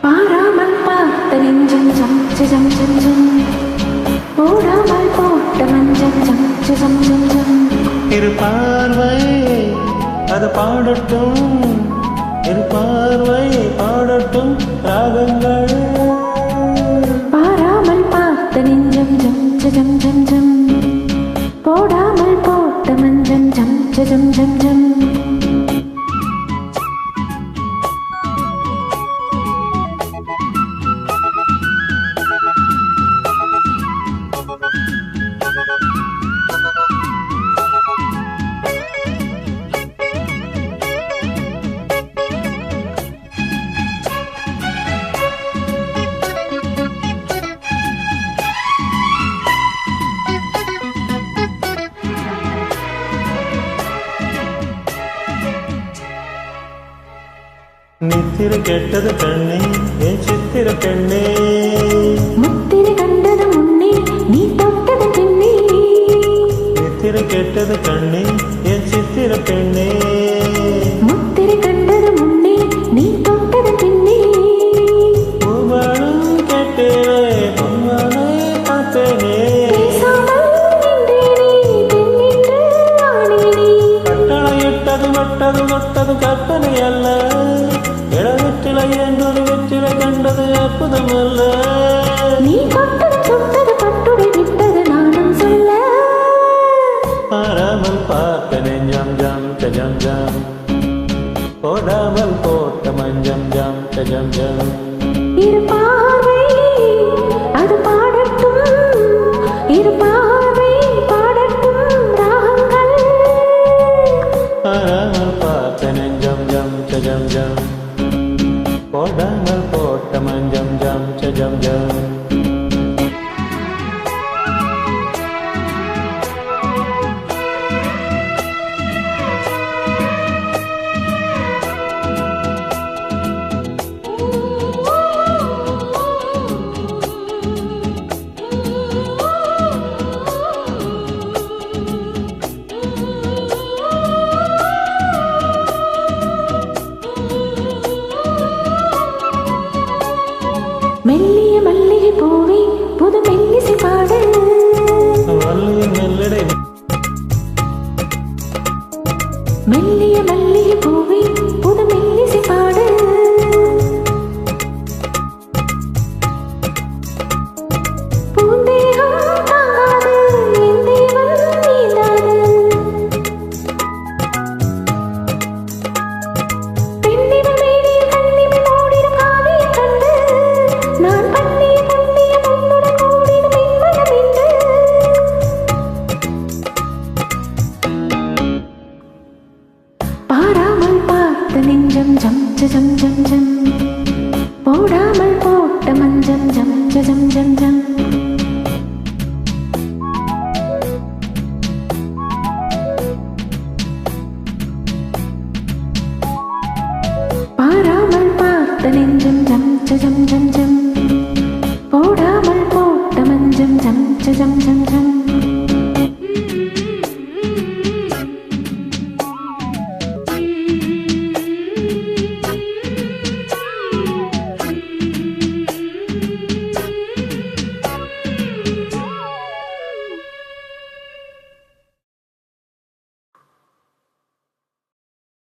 பாராமல் பார்த்த நெஞ்சம் ஜம் ஜம் ஜம் ஜம் போடாமல் போட்ட மஞ்சம் ஜம் ஜம் ஜம் ஜம் இரு பார்வை அது பாடட்டும், இரு பார்வை பாடட்டும் ராகங்கள். பாராமல் பார்த்த நெஞ்சம் ஜம் ஜம் ஜம் ஜம் போடாமல் போட்ட மஞ்சம் ஜம் ஜம் ஜம் ஜம் நித்திர கெட்டது கண்ணே என் சித்திர பெண்ணே, முத்திரை கண்டது முன்னே நீ தொட்டது பின்னே. நித்திர கெட்டது கண்ணே என் சித்திர பெண்ணே, முத்திரை கண்டது முன்னே நீ தொட்டது பின்னே. பூவாளும் கேட்டேனே பொன்மானை பார்த்தேனே, பேசாமல் நின்றேனே பெண்ணின்று ஆனேனே. கட்டளையிட்டது வட்டது தொட்டது கற்பனை அல்ல, இளவெற்றிலை என்றொரு வெற்றிலை கண்டது அற்புதம் அல்ல. நீ தொட்டது சுட்டது பட்டுடை விட்டது நானும் சொல்ல. பாராமல் பார்த்த நெஞ்சம் ஜம் ஜம் ஜம் போடாமல் போட்ட மஞ்சம் ஜம் ஜம் ஜம். இரு பார்வை அது பாடட்டும், இரு பார்வை பாடட்டும் ராகங்கள். பாராமல் பார்த்த நெஞ்சம் ஜம் ஜம் ஜம் போடாமல் போட்ட மஞ்சம் ஜம் ஜம் ஜம். மெல்லிய மல்லிகை பூவே புது மெல்லிசை பாடு. வள்ளியின் மெல்லடை மெல்லிய மல்லிகை பூவே புது மெல்லிசை பாடு. பூந்தேகம் தாங்காது என் தேவன் நீதாது. பெண்ணிவள் மேனியில் கண்ணிமை மூடிடும் காவியம் கண்டு நான் பண்ணிய புண்ணியம் உன்னுடன் கூடிடும் என் மனம் இன்று. பாராமல் பார்த்த நெஞ்சம் ஜம் ஜம் ஜம் ஜம் போடாமல் போட்ட மஞ்சம் ஜம் ஜம் ஜம் ஜம். பாராமல் பார்த்த நெஞ்சம் ஜம் ஜம் ஜம் ஜம் போடாமல் போட்ட மஞ்சம் ஜம் ஜம் ஜம் ஜம்.